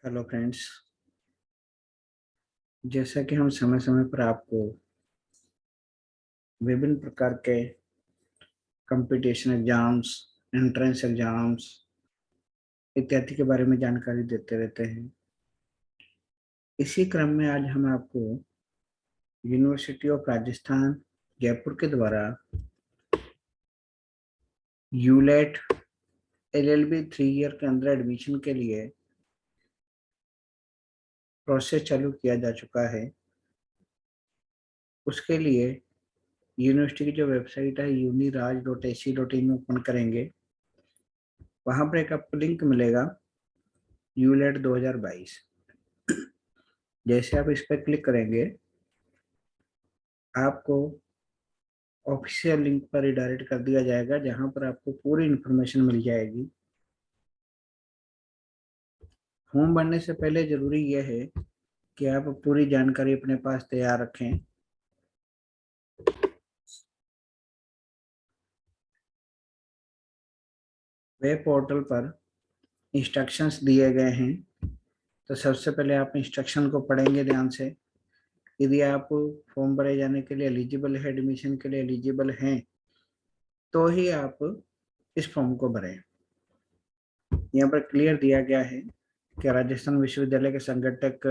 Hello friends. जैसा कि हम समय समय पर आपको विभिन्न प्रकार के कंपटीशन एग्जाम्स, एंट्रेंस एग्जाम्स इत्यादि के बारे में जानकारी देते रहते हैं। इसी क्रम में आज हम आपको यूनिवर्सिटी ऑफ राजस्थान जयपुर के द्वारा यूलेट एलएलबी 3 ईयर के अंदर एडमिशन के लिए प्रोसेस चालू किया जा चुका है। उसके लिए यूनिवर्सिटी की जो वेबसाइट है uniraj.ac.in ओपन करेंगे। वहां पर एक आपको लिंक मिलेगा यूलेट 2022। जैसे आप इस पर क्लिक करेंगे आपको ऑफिशियल लिंक पर रिडायरेक्ट कर दिया जाएगा, जहां पर आपको पूरी इंफॉर्मेशन मिल जाएगी। फॉर्म भरने से पहले जरूरी यह है कि आप पूरी जानकारी अपने पास तैयार रखें। वेब पोर्टल पर इंस्ट्रक्शंस दिए गए हैं, तो सबसे पहले आप इंस्ट्रक्शन को पढ़ेंगे ध्यान से। यदि आप फॉर्म भरे जाने के लिए एलिजिबल है, एडमिशन के लिए एलिजिबल हैं, तो ही आप इस फॉर्म को भरें। यहाँ पर क्लियर दिया गया है कि राजस्थान विश्वविद्यालय के संगठक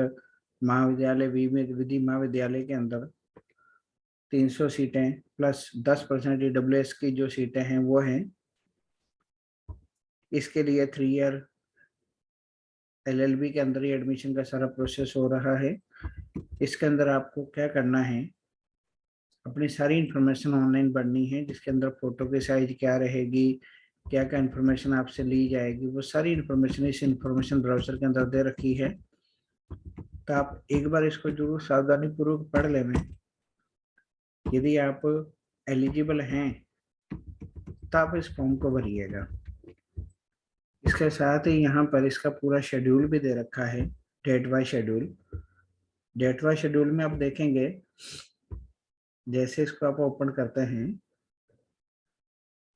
महाविद्यालय विधि महाविद्यालय के अंदर 300 सीटें प्लस 10% EWS की जो सीटें हैं वो हैं। इसके लिए 3 ईयर एलएलबी के अंदर ही एडमिशन का सारा प्रोसेस हो रहा है। इसके अंदर आपको क्या करना है, अपनी सारी इंफॉर्मेशन ऑनलाइन भरनी है, जिसके अंदर फोटो की साइज क्या रहेगी, क्या क्या इंफॉर्मेशन आपसे ली जाएगी, वो सारी इंफॉर्मेशन इस इंफॉर्मेशन ब्राउजर के अंदर दे रखी है। तो आप एक बार इसको जरूर सावधानी पूर्वक पढ़ लें। यदि आप एलिजिबल हैं तो आप इस फॉर्म को भरिएगा। इसके साथ ही यहाँ पर इसका पूरा शेड्यूल भी दे रखा है, date wise schedule. Date wise schedule में आप देखेंगे, जैसे इसको आप ओपन करते हैं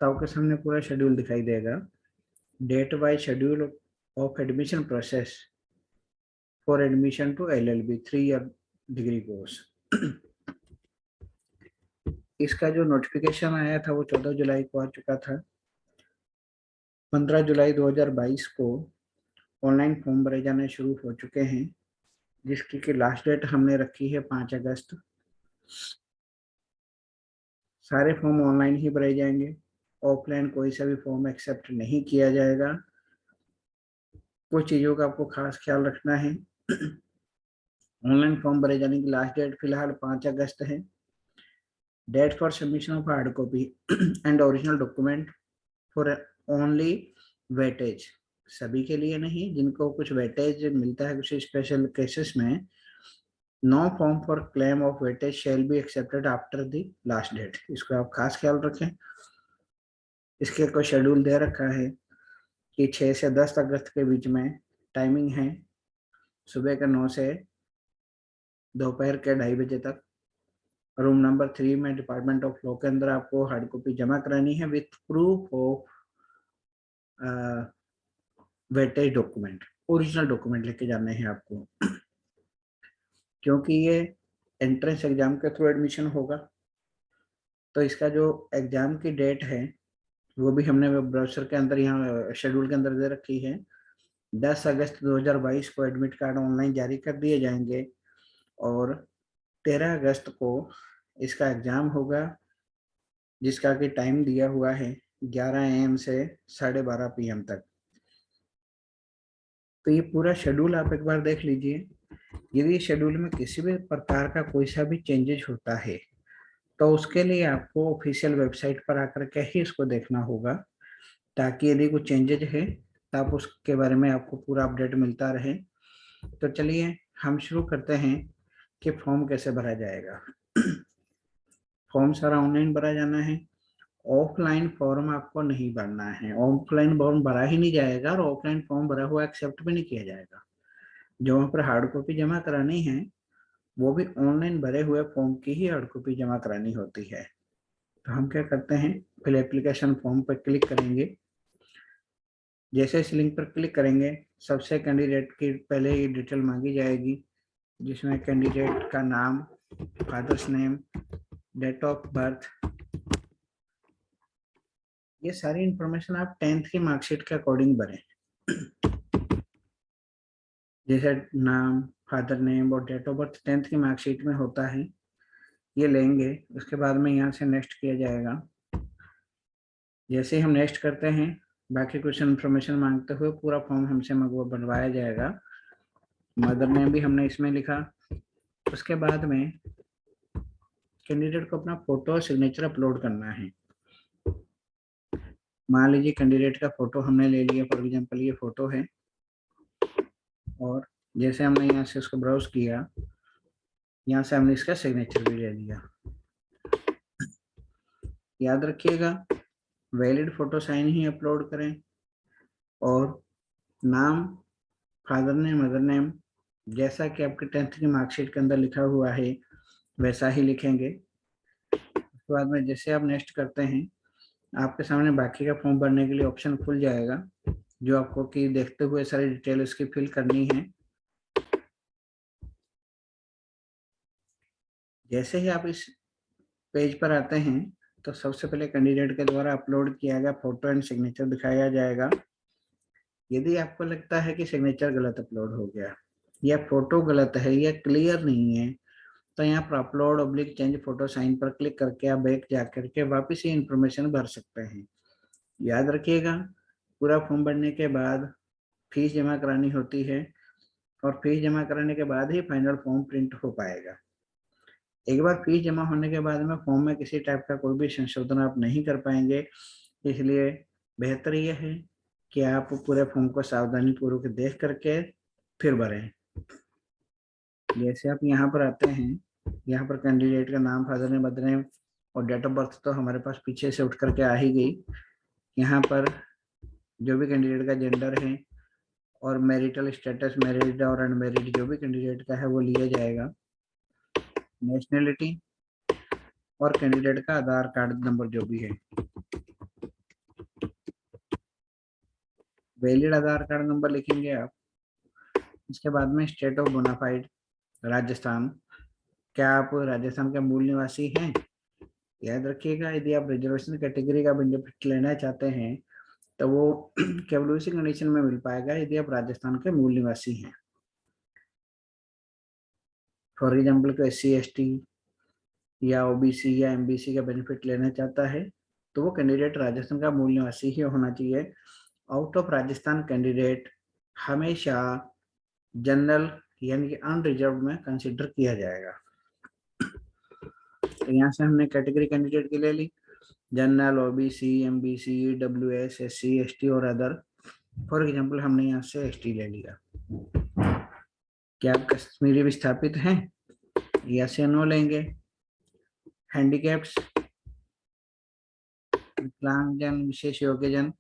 तो आपके सामने पूरा शेड्यूल दिखाई देगा। Date wise schedule of admission process for admission to LLB 3 year degree course. इसका जो नोटिफिकेशन आया था वो 14 जुलाई को आ चुका था। 15 जुलाई 2022 को ऑनलाइन फॉर्म भरे जाने शुरू हो चुके हैं, जिसकी की लास्ट डेट हमने रखी है 5 अगस्त। सारे फॉर्म ऑनलाइन ही भरे जाएंगे, ऑफलाइन कोई सा भी फॉर्म एक्सेप्ट नहीं किया जाएगा। कुछ चीज़ों का आपको खास ख्याल रखना है। ऑनलाइन फॉर्म भरे जाने की लास्ट डेट फिलहाल 5 अगस्त है। Date for submission of hard copy and original document for only weightage, सभी के लिए नहीं, जिनको कुछ वेटेज मिलता है कुछ स्पेशल केसेस में, no form for claim of weightage shall be accepted after the last date. इसको आप खास ख्याल रखें। इसके कोई शेड्यूल दे रखा है कि 6 से 10 अगस्त के बीच में टाइमिंग है, सुबह के 9 से दोपहर के 2:30 बजे तक। रूम नंबर 3 में डिपार्टमेंट ऑफ लॉ के अंदर आपको हार्ड कॉपी जमा करानी है with proof of weightage document. Original document लेके जाने हैं आपको, क्योंकि ये एंट्रेंस एग्जाम के थ्रू एडमिशन होगा। तो इसका जो एग्जाम की डेट है वो भी हमने वेब ब्राउज़र के अंदर यहाँ शेड्यूल के अंदर दे रखी है। 10 अगस्त 2022 को एडमिट कार्ड ऑनलाइन जारी कर दिए जाएंगे और 13 अगस्त को इसका एग्जाम होगा, जिसका कि टाइम दिया हुआ है 11 AM से 12:30 PM तक। तो ये पूरा शेड्यूल आप एक बार देख लीजिए। यदि शेड्यूल में किसी भी प्रकार का कोई सा भी चेंजेस होता है तो उसके लिए आपको ऑफिशियल वेबसाइट पर आकर के ही इसको देखना होगा, ताकि यदि कुछ चेंजेज है तो आप उसके बारे में आपको पूरा अपडेट मिलता रहे। तो चलिए हम शुरू करते हैं कि फॉर्म कैसे भरा जाएगा। फॉर्म सारा ऑनलाइन भरा जाना है, ऑफलाइन फॉर्म आपको नहीं भरना है। ऑफलाइन फॉर्म भरा ही नहीं जाएगा और ऑफलाइन फॉर्म भरा हुआ एक्सेप्ट भी नहीं किया जाएगा। जो वहाँ पर हार्ड कॉपी जमा करानी है वो भी ऑनलाइन भरे हुए फॉर्म की ही हार्ड कॉपी जमा करानी होती है। तो हम क्या करते हैं, फिल एप्लीकेशन फॉर्म पर क्लिक करेंगे। जैसे इस लिंक पर क्लिक करेंगे सबसे कैंडिडेट की पहले ये डिटेल मांगी जाएगी, जिसमें कैंडिडेट का नाम, father's name, date of birth, ये सारी इंफॉर्मेशन आप 10th की मार्कशीट के अकॉर्डिंग भरें। जैसे नाम, फादर नेम और डेट ऑफ बर्थ 10th की मार्कशीट में होता है, ये लेंगे। उसके बाद में यहाँ से नेक्स्ट किया जाएगा। जैसे हम नेक्स्ट करते हैं, बाकी कुछ इन्फॉर्मेशन मांगते हुए पूरा फॉर्म हमसे बनवाया जाएगा। मदर नेम भी हमने इसमें लिखा। उसके बाद में कैंडिडेट को अपना फोटो और सिग्नेचर अपलोड करना है। मान लीजिए कैंडिडेट का फोटो हमने ले लिया, फॉर एग्जांपल ये फोटो है, और जैसे हमने यहाँ से उसको ब्राउज किया, यहाँ से हमने इसका सिग्नेचर भी ले लिया। याद रखिएगा, वैलिड फोटो साइन ही अपलोड करें, और नाम, फादर नेम, मदर नेम जैसा कि आपके 10th की मार्कशीट के अंदर लिखा हुआ है वैसा ही लिखेंगे। उसके बाद में जैसे आप नेक्स्ट करते हैं, आपके सामने बाकी का फॉर्म भरने के लिए ऑप्शन खुल जाएगा, जो आपको कि देखते हुए सारी डिटेल उसकी फिल करनी है। जैसे ही आप इस पेज पर आते हैं, तो सबसे पहले कैंडिडेट के द्वारा अपलोड किया गया फोटो एंड सिग्नेचर दिखाया जाएगा। यदि आपको लगता है कि सिग्नेचर गलत अपलोड हो गया या फोटो गलत है या क्लियर नहीं है, तो यहाँ पर upload oblique change photo sign पर क्लिक करके आप बैक जा करके वापस ये इन्फॉर्मेशन भर सकते हैं। याद रखिएगा, पूरा फॉर्म भरने के बाद फीस जमा करानी होती है, और फीस जमा कराने के बाद ही फाइनल फॉर्म प्रिंट हो पाएगा। एक बार फीस जमा होने के बाद में फॉर्म में किसी टाइप का कोई भी संशोधन आप नहीं कर पाएंगे, इसलिए बेहतर यह है कि आप पूरे फॉर्म को सावधानी पूर्वक देख करके फिर भरें। जैसे आप यहाँ पर आते हैं, यहाँ पर कैंडिडेट का नाम, फादर नेम, मदर नेम और डेट ऑफ बर्थ तो हमारे पास पीछे से उठ करके आ ही गई। यहाँ पर जो भी कैंडिडेट का जेंडर है और मैरिटल स्टेटस, मैरिड और अनमैरिड जो भी कैंडिडेट का है वो लिया जाएगा। नेशनलिटी और कैंडिडेट का आधार कार्ड नंबर जो भी है। वैलिड आधार कार्ड नंबर लिखेंगे आप। इसके बाद में स्टेट ऑफ बोनाफाइड, राजस्थान, क्या आप राजस्थान के मूल निवासी हैं? याद रखिएगा, यदि आप रिजर्वेशन कैटेगरी का बेनिफिट लेना चाहते हैं तो वो केवल उसी कंडीशन में मिल पाएगा यदि आप राजस्थान के मूल निवासी हैं। फॉर एग्जाम्पल को SC/ST या OBC या MBC का बेनिफिट लेना चाहता है तो वो कैंडिडेट राजस्थान का मूल निवासी ही होना चाहिए। आउट ऑफ राजस्थान कैंडिडेट हमेशा जनरल यानी कि अनरिजर्व में कंसिडर किया जाएगा। तो यहाँ से हमने कैटेगरी कैंडिडेट की ले ली, general, OBC, MBC, WS, SC/ST और अदर। फॉर एग्जाम्पल हमने यहाँ से ST ले लिया। क्या आप कश्मीरी विस्थापित हैं? यस या नो लेंगे। हैंडीकैप्स, विकलांगजन, विशेष योग्यजन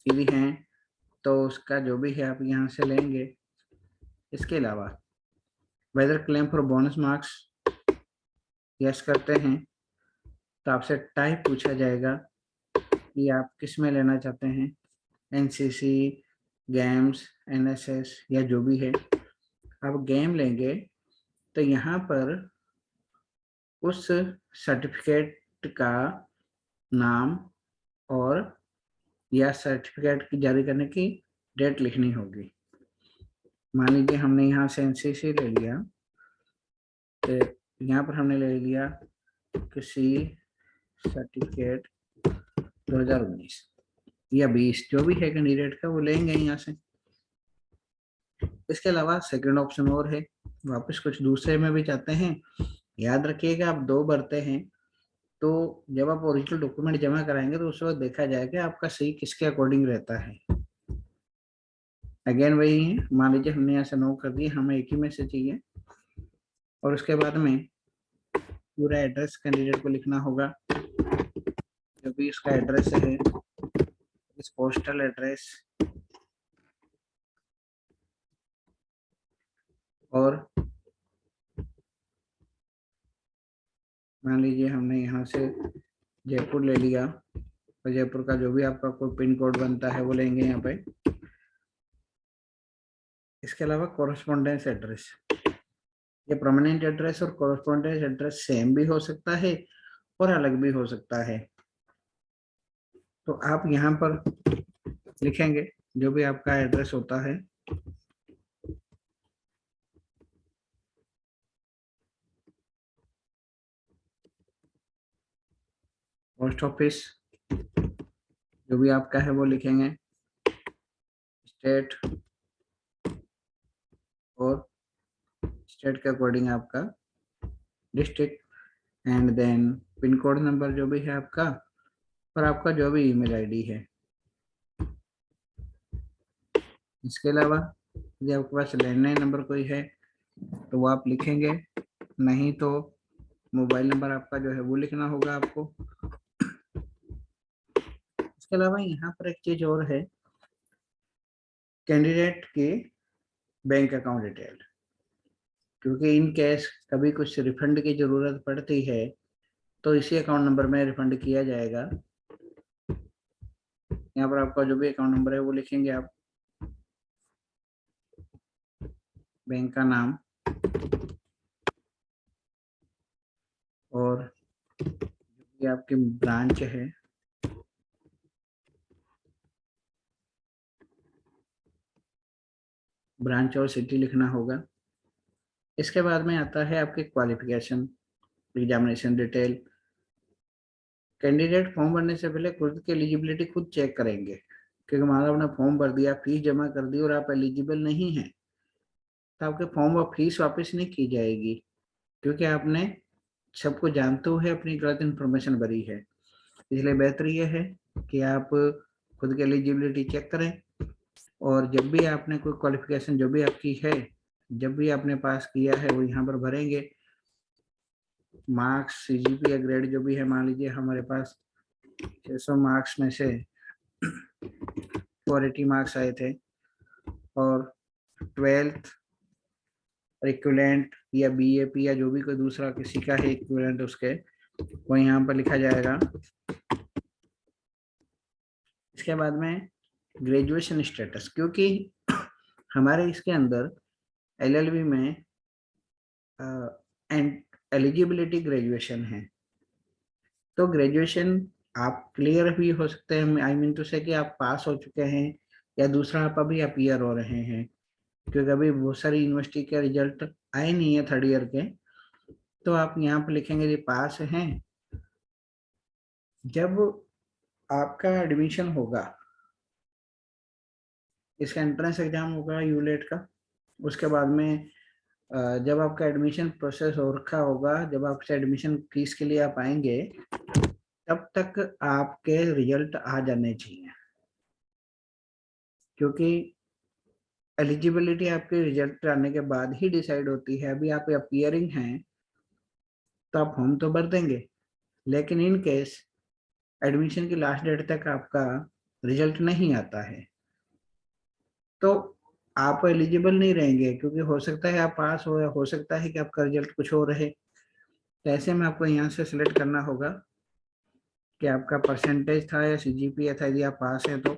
यदि हैं तो उसका जो भी है आप यहाँ से लेंगे। इसके अलावा whether claim for bonus marks, yes करते हैं तो आपसे टाइप पूछा जाएगा कि आप किस में लेना चाहते हैं, NCC, गेम्स, NSS या जो भी है। आप गेम लेंगे तो यहाँ पर उस सर्टिफिकेट का नाम और या सर्टिफिकेट की जारी करने की डेट लिखनी होगी। मान लीजिए हमने यहाँ से NCC ले लिया, तो यहाँ पर हमने ले लिया किसी सर्टिफिकेट 2019 या 20 जो भी है कैंडिडेट का वो लेंगे यहाँ से। इसके अलावा सेकंड ऑप्शन और है, वापस कुछ दूसरे में भी चाहते हैं। याद रखिएगा, आप 2 भरते हैं तो जब आप ओरिजिनल डॉक्यूमेंट जमा कराएंगे तो उस वक्त देखा जाएगा आपका सही किसके अकॉर्डिंग रहता है। अगेन वही है, मान लीजिए हमने यहाँ से 9 कर दिया, हमें एक ही में से चाहिए। और उसके बाद में पूरा एड्रेस कैंडिडेट को लिखना होगा, जो भी उसका एड्रेस है, इस पोस्टल एड्रेस, और मान लीजिए हमने यहाँ से जयपुर ले लिया, और जयपुर का जो भी आपका कोई पिन कोड बनता है वो लेंगे यहाँ पे। इसके अलावा कॉरेस्पॉन्डेंस एड्रेस, ये परमानेंट एड्रेस और कॉरेस्पॉन्डेंस एड्रेस सेम भी हो सकता है और अलग भी हो सकता है। तो आप यहाँ पर लिखेंगे जो भी आपका एड्रेस होता है, पोस्ट ऑफिस जो भी आपका है वो लिखेंगे, स्टेट और स्टेट के अकॉर्डिंग आपका district, and then pin code number जो भी है आपका, और आपका जो भी ईमेल आईडी है। इसके अलावा यदि आपके पास लैंडलाइन नंबर कोई है तो वो आप लिखेंगे, नहीं तो मोबाइल नंबर आपका जो है वो लिखना होगा आपको। इसके अलावा यहाँ पर एक चीज और है, कैंडिडेट की बैंक अकाउंट डिटेल, क्योंकि इन केस कभी कुछ रिफंड की जरूरत पड़ती है तो इसी अकाउंट नंबर में रिफंड किया जाएगा। यहाँ पर आपका जो भी अकाउंट नंबर है वो लिखेंगे आप, बैंक का नाम और ये आपकी ब्रांच है, ब्रांच और सिटी लिखना होगा। इसके बाद में आता है आपकी qualification, examination detail. Candidate form भरने से पहले खुद की एलिजिबिलिटी खुद चेक करेंगे, क्योंकि मान लो आपने फॉर्म भर दिया, फीस जमा कर दी और आप एलिजिबल नहीं हैं तो आपके फॉर्म और फीस वापस नहीं की जाएगी, क्योंकि आपने सबको जानते हुए अपनी गलत इन्फॉर्मेशन भरी है। इसलिए बेहतर यह है कि आप खुद की एलिजिबिलिटी चेक करें, और जब भी आपने कोई क्वालिफिकेशन जो भी आपकी है, जब भी आपने पास किया है वो यहाँ पर भरेंगे। मार्क्स, सीजीपी या ग्रेड जो भी है, मान लीजिए हमारे पास 600 मार्क्स में से 480 मार्क्स आए थे, और 12th इक्विवेलेंट या बीएपी या जो भी कोई दूसरा किसी का है इक्विवेलेंट उसके, वो यहाँ पर लिखा जाएगा। इसके बाद में ग्रेजुएशन स्टेटस, क्योंकि हमारे इसके अंदर एलएलबी में एलिजिबिलिटी ग्रेजुएशन है, तो ग्रेजुएशन आप क्लियर भी हो सकते हैं, आई मीन टू से कि आप पास हो चुके हैं, या दूसरा आप अभी अपीयर हो रहे हैं, क्योंकि अभी बहुत सारी यूनिवर्सिटी के रिजल्ट आए नहीं है थर्ड ईयर के। तो आप यहाँ पर लिखेंगे ये पास हैं। जब आपका एडमिशन होगा, इसका एंट्रेंस एग्जाम होगा यूलेट का, उसके बाद में जब आपका एडमिशन प्रोसेस हो रखा होगा, जब आपसे एडमिशन फीस के लिए आप आएंगे, तब तक आपके रिजल्ट आ जाने चाहिए, क्योंकि एलिजिबिलिटी आपके रिजल्ट आने के बाद ही डिसाइड होती है। अभी आप अपीयरिंग हैं तो आप फॉर्म तो भर देंगे, लेकिन इन केस एडमिशन की लास्ट डेट तक आपका रिजल्ट नहीं आता है तो आप एलिजिबल नहीं रहेंगे, क्योंकि हो सकता है आप पास हो, या हो सकता है कि आपका रिजल्ट कुछ और रहे। तो ऐसे में आपको यहाँ से सिलेक्ट करना होगा कि आपका परसेंटेज था या सीजीपीए था। यदि आप पास हैं तो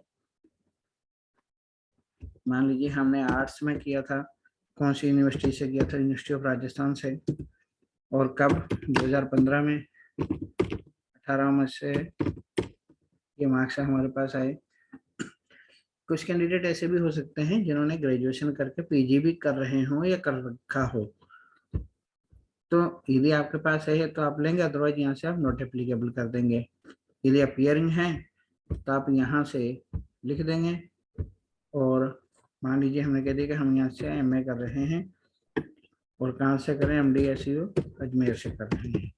मान लीजिए हमने आर्ट्स में किया था, कौन सी यूनिवर्सिटी से किया था, यूनिवर्सिटी ऑफ राजस्थान से, और कब, 2015 में, 18 में से ये मार्क्स हमारे पास आए। कुछ कैंडिडेट ऐसे भी हो सकते हैं जिन्होंने ग्रेजुएशन करके पीजी भी कर रहे हो या कर रखा हो, तो यदि आपके पास है तो आप लेंगे, अदरवाइज यहाँ से आप नॉट एप्लीकेबल कर देंगे। यदि अपीयरिंग है तो आप यहाँ से लिख देंगे, और मान लीजिए हमने कह दिया कि हम यहाँ से एमए कर रहे हैं, और कहाँ से करें, एमडीएसयू अजमेर से कर रहे हैं।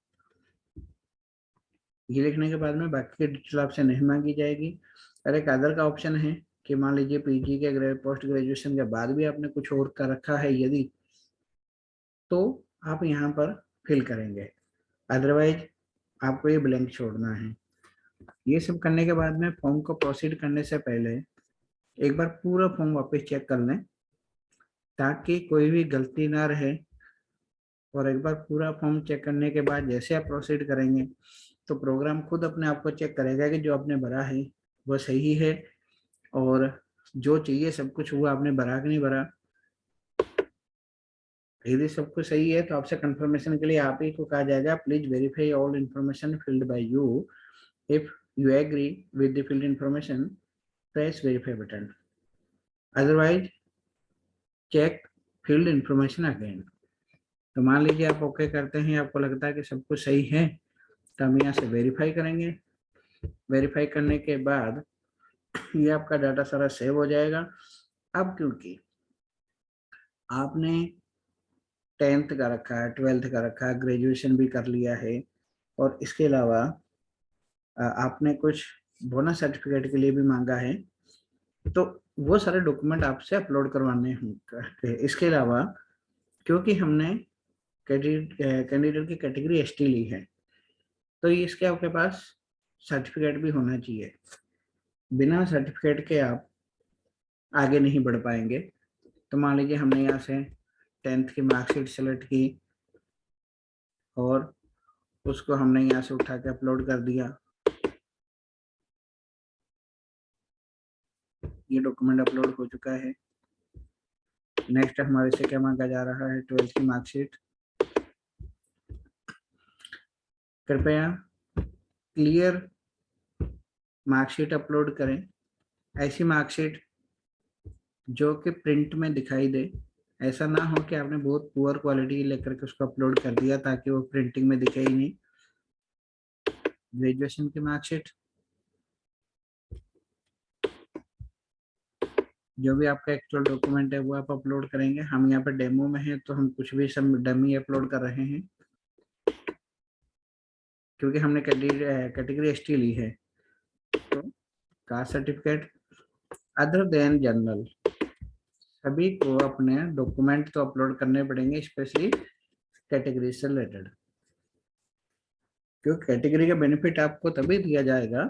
ये लिखने के बाद में बाकी की डिटेल आपसे नहीं मांगी जाएगी। और एक अदर का ऑप्शन है कि मान लीजिए पीजी के पोस्ट ग्रेजुएशन के बाद भी आपने कुछ और कर रखा है यदि, तो आप यहाँ पर फिल करेंगे, अदरवाइज आपको ये ब्लैंक छोड़ना है। ये सब करने के बाद में फॉर्म को प्रोसीड करने से पहले एक बार पूरा फॉर्म वापस चेक कर लें, ताकि कोई भी गलती ना रहे। और एक बार पूरा फॉर्म चेक करने के बाद जैसे आप प्रोसीड करेंगे तो प्रोग्राम खुद अपने आप को चेक करेगा कि जो आपने भरा है वो सही है, और जो चाहिए सब कुछ हुआ, आपने भरा कि नहीं भरा। यदि सब कुछ सही है तो आपसे कंफर्मेशन के लिए आप ही को कहा जाएगा please verify all information filled by you. If you agree with the filled information press verify button, otherwise check field information again. तो मान लीजिए आप ओके करते हैं, आपको लगता है कि सब कुछ सही है, तो हम यहाँ से वेरीफाई करेंगे। वेरीफाई करने के बाद ये आपका डाटा सारा सेव हो जाएगा। अब क्योंकि आपने 10th का रखा है, 12th का रखा है, ग्रेजुएशन भी कर लिया है, और इसके अलावा आपने कुछ बोनस सर्टिफिकेट के लिए भी मांगा है, तो वो सारे डॉक्यूमेंट आपसे अपलोड करवाने होंगे। इसके अलावा क्योंकि हमने कैंडिडेट की कैटेगरी एसटी ली है, तो इसके आपके पास सर्टिफिकेट भी होना चाहिए। बिना सर्टिफिकेट के आप आगे नहीं बढ़ पाएंगे। तो मान लीजिए हमने यहाँ से 10th की मार्कशीट सेलेक्ट की और उसको हमने यहाँ से उठा के अपलोड कर दिया। ये डॉक्यूमेंट अपलोड हो चुका है। नेक्स्ट हमारे से क्या मांगा जा रहा है, 12th की मार्कशीट। कृपया क्लियर मार्कशीट अपलोड करें, ऐसी मार्कशीट जो कि प्रिंट में दिखाई दे। ऐसा ना हो कि आपने बहुत पुअर क्वालिटी लेकर के उसको अपलोड कर दिया ताकि वो प्रिंटिंग में दिखे ही नहीं। ग्रेजुएशन की मार्कशीट, जो भी आपका एक्चुअल डॉक्यूमेंट है वो आप अपलोड करेंगे। हम यहाँ पर डेमो में हैं तो हम कुछ भी सब डमी अपलोड कर रहे हैं, क्योंकि हमने कैटेगरी एसटी ली है। तो caste certificate other than general, सभी को अपने डॉक्यूमेंट तो अपलोड करने पड़ेंगे, स्पेशली कैटेगरी से रिलेटेड, क्योंकि कैटेगरी का बेनिफिट आपको तभी दिया जाएगा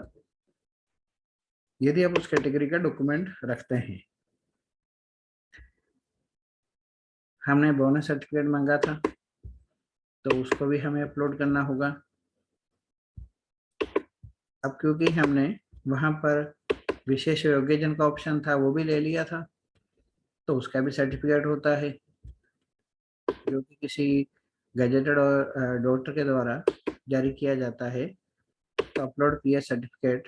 यदि आप उस कैटेगरी का डॉक्यूमेंट रखते हैं। हमने बोनस सर्टिफिकेट मांगा था तो उसको भी हमें अपलोड करना होगा। अब क्योंकि हमने वहां पर विशेष योग्यजन का ऑप्शन था वो भी ले लिया था, तो उसका भी सर्टिफिकेट होता है जो कि किसी गजेटेड और डॉक्टर के द्वारा जारी किया जाता है। तो अपलोड किया सर्टिफिकेट,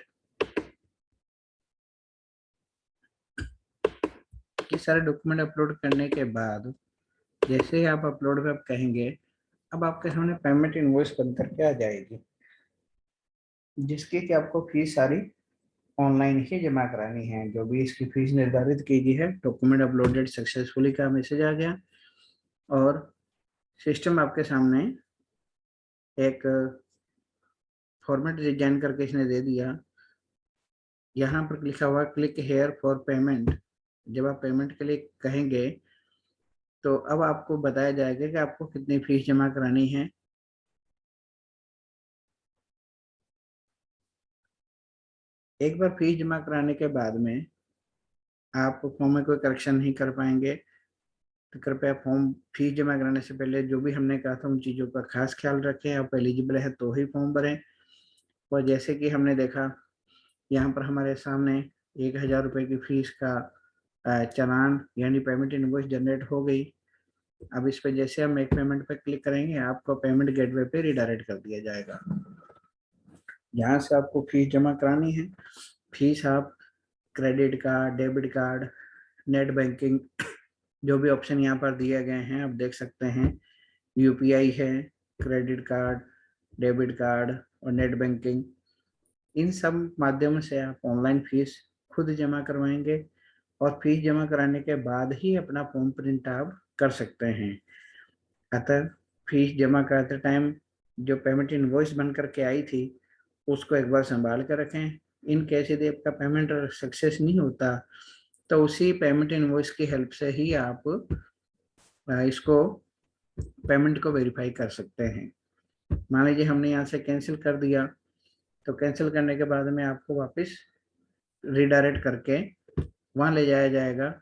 ये सारे डॉक्यूमेंट अपलोड करने के बाद जैसे ही आप अपलोड पे आप कहेंगे, अब आपके सामने पेमेंट इनवॉइस बन करके आ जाएगी, जिसकी कि आपको फीस सारी ऑनलाइन ही जमा करानी है। जो भी इसकी फीस निर्धारित की गई है, डॉक्यूमेंट अपलोडेड सक्सेसफुली का मैसेज आ गया और सिस्टम आपके सामने एक फॉर्मेट डिजाइन करके इसने दे दिया। यहाँ पर लिखा हुआ क्लिक हेयर फॉर पेमेंट। जब आप पेमेंट के लिए कहेंगे तो अब आपको बताया जाएगा कि आपको कितनी फीस जमा करानी है। एक बार फीस जमा कराने के बाद में आप फॉर्म में कोई करेक्शन नहीं कर पाएंगे, तो कृपया फॉर्म फीस जमा कराने से पहले जो भी हमने कहा था उन चीज़ों का खास ख्याल रखें। आप एलिजिबल है तो ही फॉर्म भरें। और जैसे कि हमने देखा यहाँ पर हमारे सामने 1000 रुपये की फीस का चालान यानी पेमेंट इनवॉइस जनरेट हो गई। अब इस पे जैसे हम एक पेमेंट पे क्लिक करेंगे, आपको पेमेंट गेटवे पे रिडायरेक्ट कर दिया जाएगा, जहाँ से आपको फीस जमा करानी है। फीस आप credit card, debit card, net banking, जो भी ऑप्शन यहाँ पर दिए गए हैं आप देख सकते हैं। यूपीआई है, क्रेडिट कार्ड, डेबिट कार्ड और नेट बैंकिंग, इन सब माध्यमों से आप ऑनलाइन फीस खुद जमा करवाएंगे और फीस जमा कराने के बाद ही अपना फॉर्म प्रिंट आप कर सकते हैं। अतः फीस जमा कराते टाइम जो पेमेंट इनवॉइस बन करके आई थी उसको एक बार संभाल कर रखें। इन केस यदि आपका पेमेंट सक्सेस नहीं होता तो उसी पेमेंट इनवॉइस की हेल्प से ही आप इसको पेमेंट को वेरीफाई कर सकते हैं। मान लीजिए हमने यहाँ से कैंसिल कर दिया, तो कैंसिल करने के बाद में आपको वापस रिडायरेक्ट करके वहाँ ले जाया जाएगा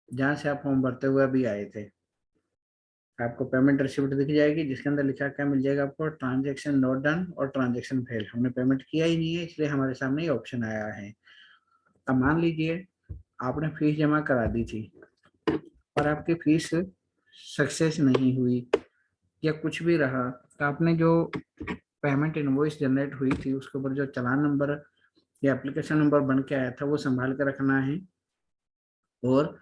जहाँ से आप फॉर्म भरते हुए अभी आए थे। आपको पेमेंट रिसिप्ट दिख जाएगी जिसके अंदर लिखा क्या मिल जाएगा आपको, ट्रांजेक्शन नॉट डन और ट्रांजेक्शन फेल। हमने पेमेंट किया ही नहीं है इसलिए हमारे सामने ये ऑप्शन आया है। अब मान लीजिए आपने फीस जमा करा दी थी और आपकी फीस सक्सेस नहीं हुई या कुछ भी रहा, तो आपने जो पेमेंट इनवॉइस जनरेट हुई थी उसके ऊपर जो चालान नंबर या एप्लीकेशन नंबर बन के आया था वो संभाल कर रखना है। और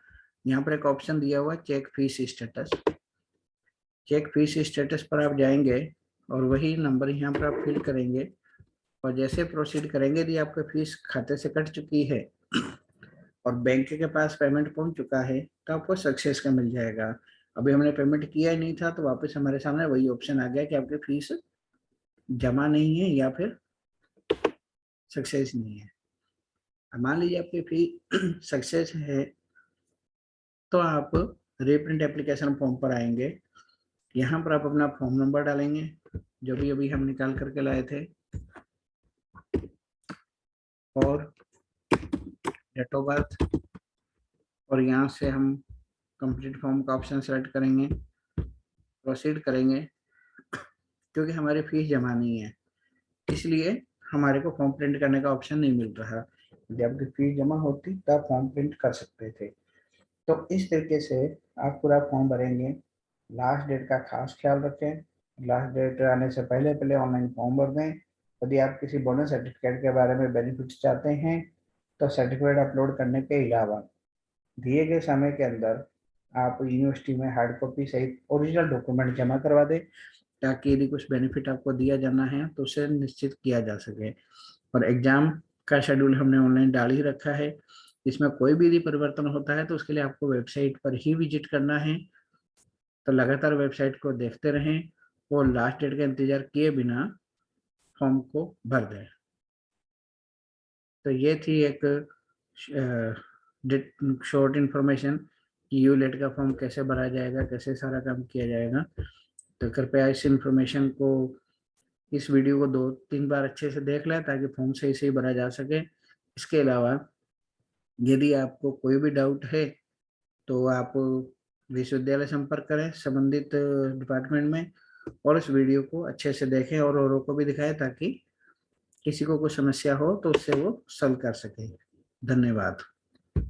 यहाँ पर एक ऑप्शन दिया हुआ है check fees status. Check fees status पर आप जाएंगे और वही नंबर यहाँ पर आप फिल करेंगे और जैसे प्रोसीड करेंगे यदि आपका फीस खाते से कट चुकी है और बैंक के पास पेमेंट पहुंच चुका है तो आपको सक्सेस का मिल जाएगा। अभी हमने पेमेंट किया ही नहीं था तो वापस हमारे सामने वही ऑप्शन आ गया कि आपकी फीस जमा नहीं है या फिर सक्सेस नहीं है। अब मान लीजिए आपकी फी सक्सेस है तो आप रीप्रिंट एप्लीकेशन फॉर्म पर आएंगे। यहाँ पर आप अपना फॉर्म नंबर डालेंगे जो भी अभी हम निकाल करके लाए थे और डेट ऑफ बर्थ, और यहाँ से हम कंप्लीट फॉर्म का ऑप्शन सेलेक्ट करेंगे, प्रोसीड करेंगे। क्योंकि हमारी फीस जमा नहीं है इसलिए हमारे को फॉर्म प्रिंट करने का ऑप्शन नहीं मिल रहा। यदि आपकी फीस जमा होती तो आप फॉर्म प्रिंट कर सकते थे। तो इस तरीके से आप पूरा फॉर्म भरेंगे। लास्ट डेट का खास ख्याल रखें, लास्ट डेट आने से पहले पहले ऑनलाइन फॉर्म भर दें। यदि आप किसी बोनस सर्टिफिकेट के बारे में बेनिफिट्स चाहते हैं तो सर्टिफिकेट अपलोड करने के अलावा दिए गए समय के अंदर आप यूनिवर्सिटी में हार्ड कॉपी सहित ओरिजिनल डॉक्यूमेंट जमा करवा दें ताकि यदि कुछ बेनिफिट आपको दिया जाना है तो उसे निश्चित किया जा सके। और एग्जाम का शेड्यूल हमने ऑनलाइन डाल ही रखा है। इसमें कोई भी यदि परिवर्तन होता है तो उसके लिए आपको वेबसाइट पर ही विजिट करना है। तो लगातार वेबसाइट को देखते रहें और लास्ट डेट का इंतजार किए बिना फॉर्म को भर दें। तो ये थी एक शॉर्ट इन्फॉर्मेशन कि यूलेट का फॉर्म कैसे भरा जाएगा, कैसे सारा काम किया जाएगा। तो कृपया इस इन्फॉर्मेशन को, इस वीडियो को 2-3 बार अच्छे से देख लें ताकि फॉर्म सही से भरा जा सके। इसके अलावा यदि आपको कोई भी डाउट है तो आप विश्वविद्यालय संपर्क करें संबंधित डिपार्टमेंट में और इस वीडियो को अच्छे से देखें और औरों को भी दिखाएं ताकि किसी को कोई समस्या हो तो उससे वो सॉल्व कर सके। धन्यवाद।